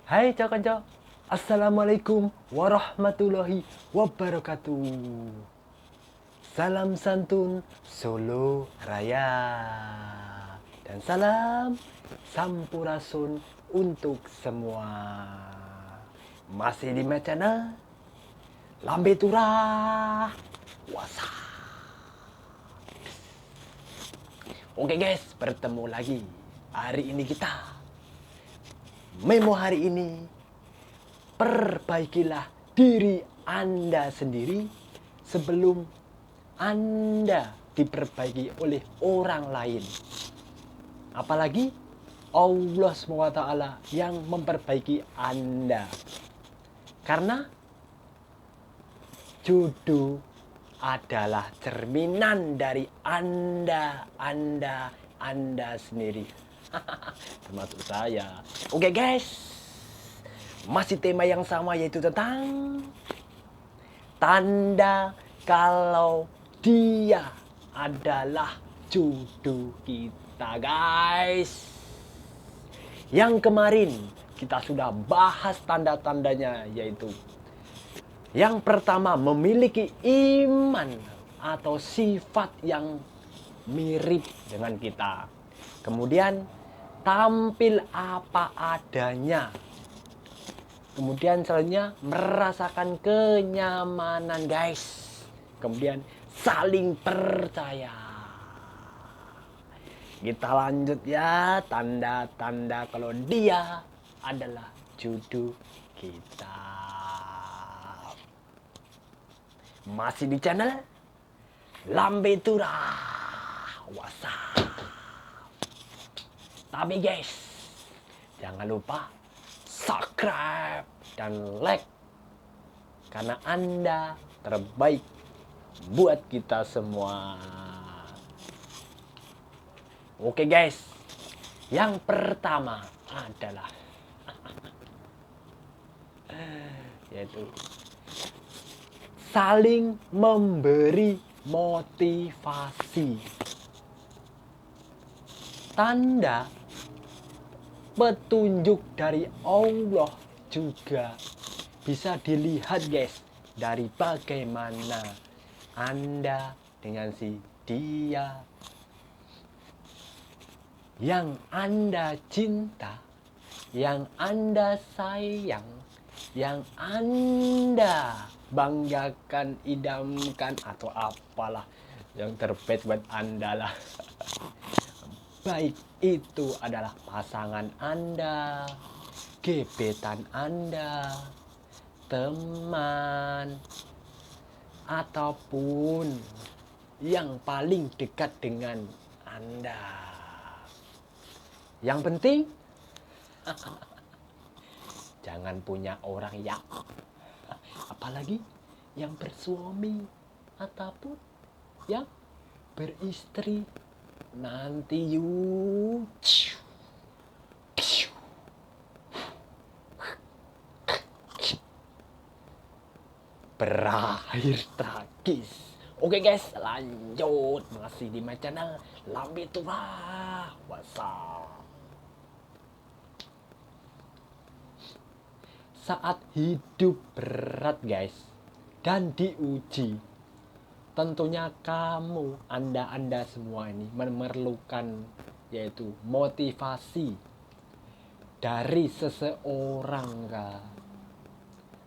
Hai Cok-Cok, Assalamualaikum warahmatullahi wabarakatuh. Salam santun Solo Raya. Dan salam Sampurasun untuk semua. Masih di my channel Lambe Turah Wasa. Oke guys, bertemu lagi. Hari ini kita memo hari ini, perbaikilah diri Anda sendiri sebelum Anda diperbaiki oleh orang lain. Apalagi Allah SWT yang memperbaiki Anda. Karena jodoh adalah cerminan dari Anda sendiri. Termasuk saya. Oke guys, masih tema yang sama, yaitu tentang tanda kalau dia adalah jodoh kita guys. Yang kemarin kita sudah bahas tanda-tandanya, yaitu yang pertama, memiliki iman atau sifat yang mirip dengan kita. Kemudian tampil apa adanya. Kemudian selanjutnya merasakan kenyamanan guys. Kemudian saling percaya. Kita lanjut ya, tanda-tanda kalau dia adalah jodoh kita. Masih di channel Lambe Turah Wasa. Tapi guys, jangan lupa subscribe dan like, karena Anda terbaik buat kita semua. Oke guys, yang pertama adalah yaitu saling memberi motivasi. Tanda petunjuk dari Allah juga bisa dilihat guys, dari bagaimana Anda dengan si dia yang Anda cinta, yang Anda sayang, yang Anda banggakan, idamkan, atau apalah yang terbaik buat Anda lah. Baik itu adalah pasangan Anda, gebetan Anda, teman, ataupun yang paling dekat dengan Anda. Yang penting jangan punya orang yang, apalagi yang bersuami ataupun yang beristri. Nanti berakhir tragis. Oke guys, lanjut. Masih di my channel Lambe Turah Wasa. Saat hidup berat guys dan diuji, tentunya kamu, anda semua ini memerlukan yaitu motivasi dari seseorang kah?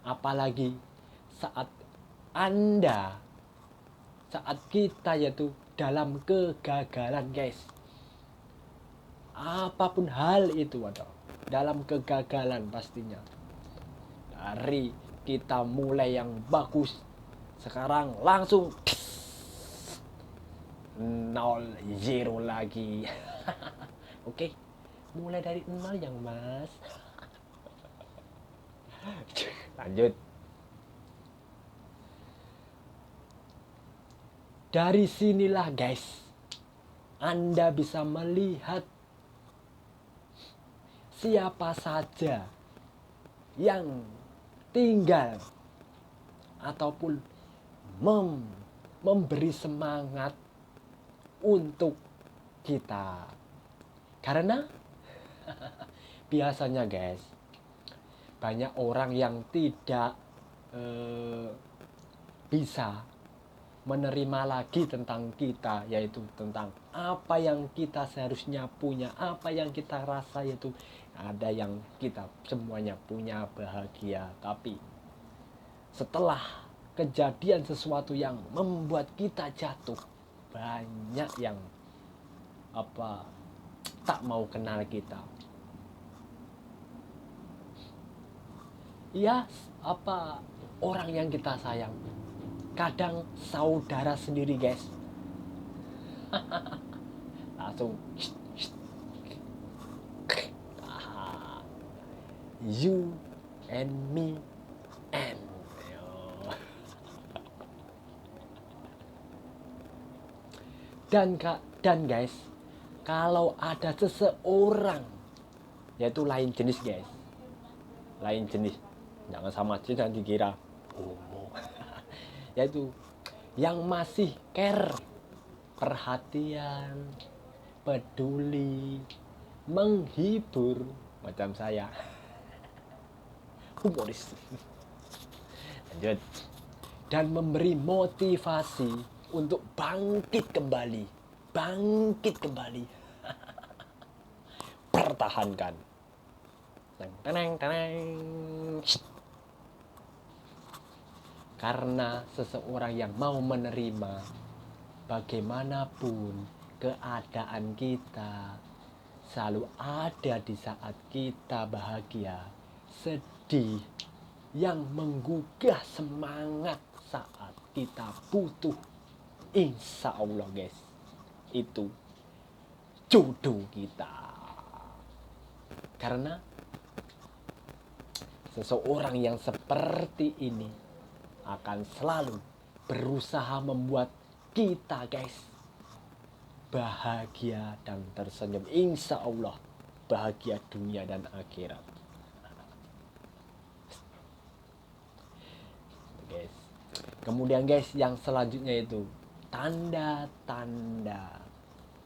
Apalagi saat kita yaitu dalam kegagalan guys. Apapun hal itu atau dalam kegagalan pastinya. Dari kita mulai yang bagus, sekarang langsung 0 lagi. Oke, mulai dari 0 yang mas. Lanjut. Dari sinilah guys, Anda bisa melihat siapa saja yang tinggal ataupun memberi semangat untuk kita. Karena biasanya guys, banyak orang yang tidak bisa menerima lagi tentang kita, yaitu tentang apa yang kita seharusnya punya, apa yang kita rasa, yaitu ada yang kita semuanya punya bahagia, tapi setelah kejadian sesuatu yang membuat kita jatuh, banyak yang tak mau kenal kita. Ya, orang yang kita sayang, kadang saudara sendiri, guys, langsung you and me and dan guys, kalau ada seseorang, yaitu lain jenis, guys, lain jenis, jangan sama jenis nanti kira homo. Yaitu yang masih care, perhatian, peduli, menghibur macam saya, humoris, lanjut, dan memberi motivasi untuk bangkit kembali, pertahankan. Teneng. Karena seseorang yang mau menerima bagaimanapun keadaan kita, selalu ada di saat kita bahagia, sedih, yang menggugah semangat saat kita butuh. Insya Allah, guys, itu jodoh kita. Karena seseorang yang seperti ini akan selalu berusaha membuat kita, guys, bahagia dan tersenyum. Insya Allah bahagia dunia dan akhirat. Guys, kemudian guys, yang selanjutnya itu tanda-tanda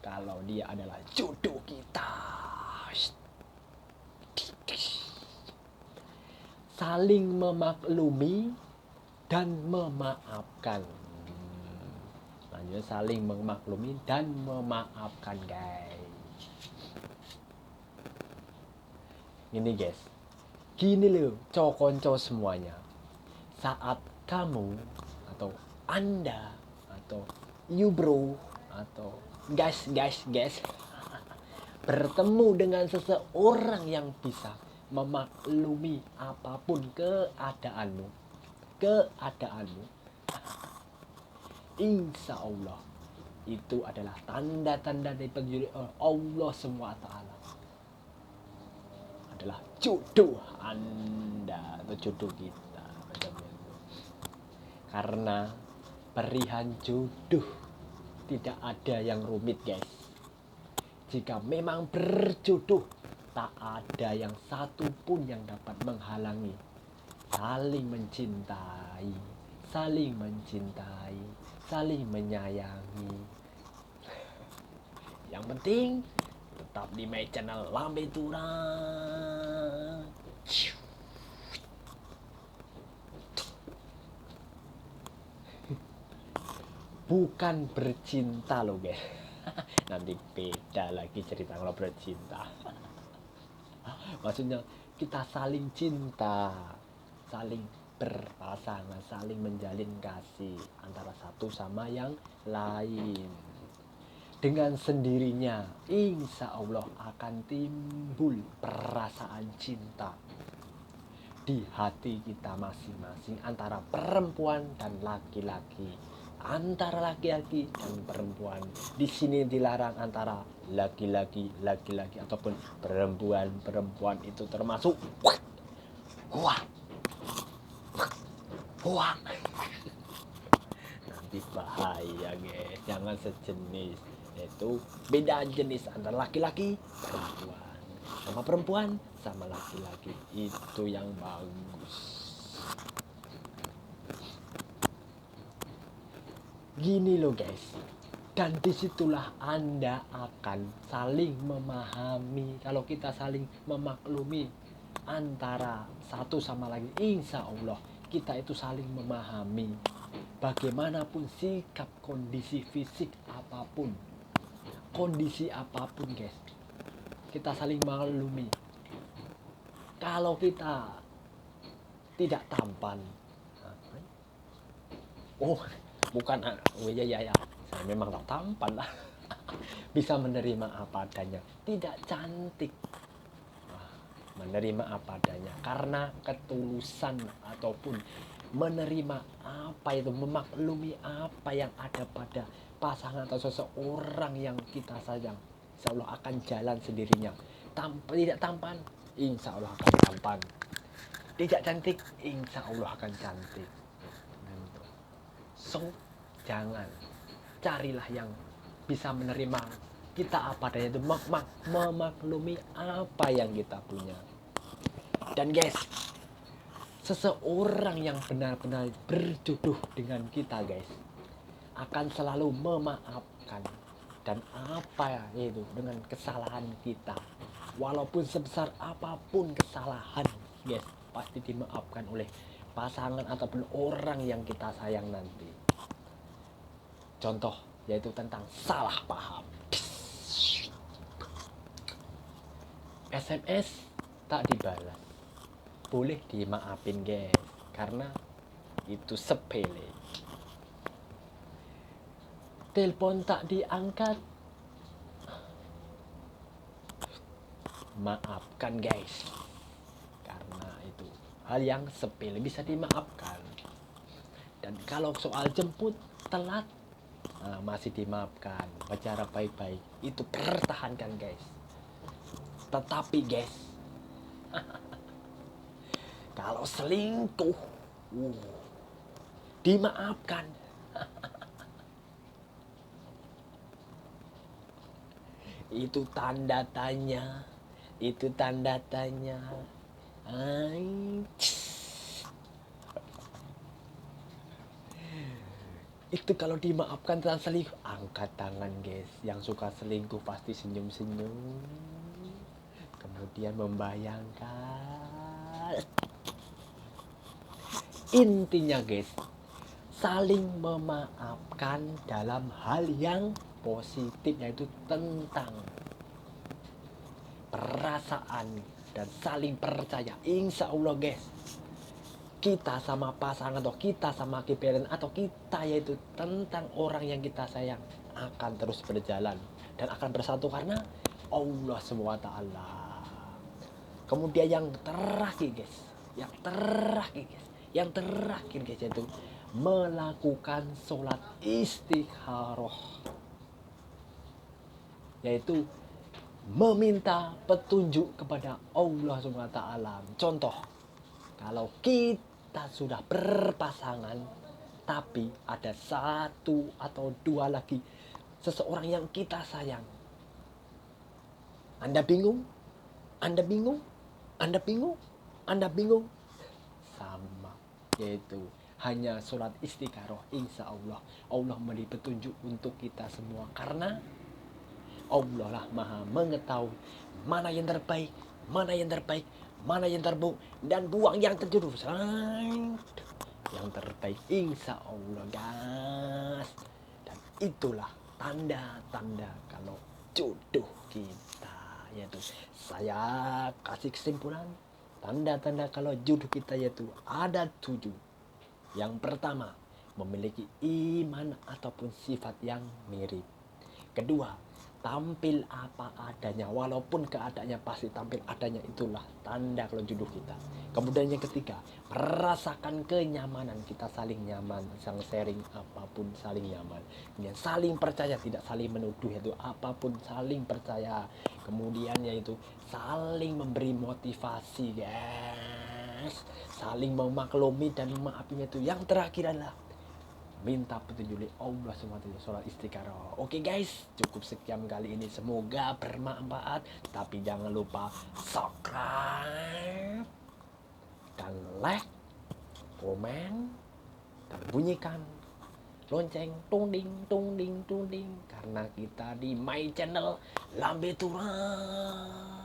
kalau dia adalah jodoh kita. Saling memaklumi dan memaafkan. Lanjut, saling memaklumi dan memaafkan, guys. Ini guys, gini loh konco semuanya. Saat kamu atau Anda atau you bro atau guys bertemu dengan seseorang yang bisa memaklumi apapun keadaanmu, insya Allah itu adalah tanda-tanda dari petunjuk Allah SWT, adalah jodoh Anda atau jodoh kita. Karena perihal jodoh tidak ada yang rumit, guys. Jika memang berjodoh, tak ada yang satu pun yang dapat menghalangi saling mencintai, saling menyayangi. Yang penting tetap di my channel Lambe Turang. Bukan bercinta loh, guys. Nanti beda lagi cerita kalau bercinta. Maksudnya kita saling cinta, saling berpasangan, saling menjalin kasih antara satu sama yang lain. Dengan sendirinya insya Allah akan timbul perasaan cinta di hati kita masing-masing antara perempuan dan laki-laki, antara laki-laki dan perempuan. Di sini dilarang antara laki-laki ataupun perempuan itu termasuk wah. Nanti bahaya, guys. Jangan sejenis. Itu beda jenis antara laki-laki perempuan, sama perempuan sama laki-laki, itu yang bagus. Gini loh, guys, dan disitulah Anda akan saling memahami. Kalau kita saling memaklumi, antara satu sama lain, insya Allah kita itu saling memahami. Bagaimanapun sikap, kondisi fisik apapun, kondisi apapun guys, kita saling maklumi. Kalau kita tidak tampan, oh bukan, oh ya, saya memang tak tampan lah. Bisa menerima apa adanya, tidak cantik, menerima apa adanya karena ketulusan ataupun menerima apa itu, memaklumi apa yang ada pada pasangan atau seseorang yang kita sayang. Insya Allah akan jalan sendirinya. Tidak tampan, insya Allah akan tampan. Tidak cantik, insya Allah akan cantik. So jangan, carilah yang bisa menerima kita apa adanya, itu memaklumi apa yang kita punya. Dan guys, seseorang yang benar-benar berjodoh dengan kita guys akan selalu memaafkan. Dan apa itu, dengan kesalahan kita, walaupun sebesar apapun kesalahan guys, pasti dimaafkan oleh pasangan ataupun orang yang kita sayang nanti. Contoh yaitu tentang salah paham. SMS tak dibalas, boleh dimaafin guys, karena itu sepele. Telepon tak diangkat, maafkan guys, karena itu hal yang sepele, bisa dimaafkan. Dan kalau soal jemput telat, masih dimaafkan, bicara baik-baik, itu pertahankan guys. Tetapi guys, kalau selingkuh, dimaafkan. Itu tanda tanya, itu tanda tanya. Itu kalau dimaafkan tentang selingkuh, angkat tangan guys. Yang suka selingkuh pasti senyum-senyum, kemudian membayangkan. Intinya guys, saling memaafkan dalam hal yang positif, yaitu tentang perasaan dan saling percaya. Insya Allah guys, kita sama pasangan atau kita sama kiperen atau kita, yaitu tentang orang yang kita sayang, akan terus berjalan dan akan bersatu karena Allah SWT. Kemudian yang terakhir guys, yaitu melakukan sholat istikharah, yaitu meminta petunjuk kepada Allah SWT. Contoh, kalau kita sudah berpasangan tapi ada satu atau dua lagi seseorang yang kita sayang, Anda bingung, sama, yaitu hanya sholat istikharah. Insya Allah memberi petunjuk untuk kita semua, karena Allah lah maha mengetahui mana yang terbaik, mana yang terburuk, dan buang yang terjerumus. Yang terbaik insya Allah guys. Dan itulah tanda-tanda kalau jodoh kita, yaitu saya kasih kesimpulan. Tanda-tanda kalau jodoh kita yaitu ada 7. Yang pertama, memiliki iman ataupun sifat yang mirip. Kedua, tampil apa adanya, walaupun keadaannya pasti tampil adanya, itulah tanda kalau jodoh kita. Kemudian yang ketiga, merasakan kenyamanan, kita saling nyaman, sharing apapun saling nyaman. Kemudian saling percaya, tidak saling menuduh, yaitu apapun saling percaya. Kemudian yaitu saling memberi motivasi guys, saling memaklumi dan memaafin. Itu yang terakhir adalah minta petunjuk oleh Allah SWT, sholat istikharah. Oke guys, cukup sekian kali ini, semoga bermanfaat. Tapi jangan lupa subscribe dan like, komen, dan bunyikan lonceng tung ding, karena kita di my channel Lambe Turang.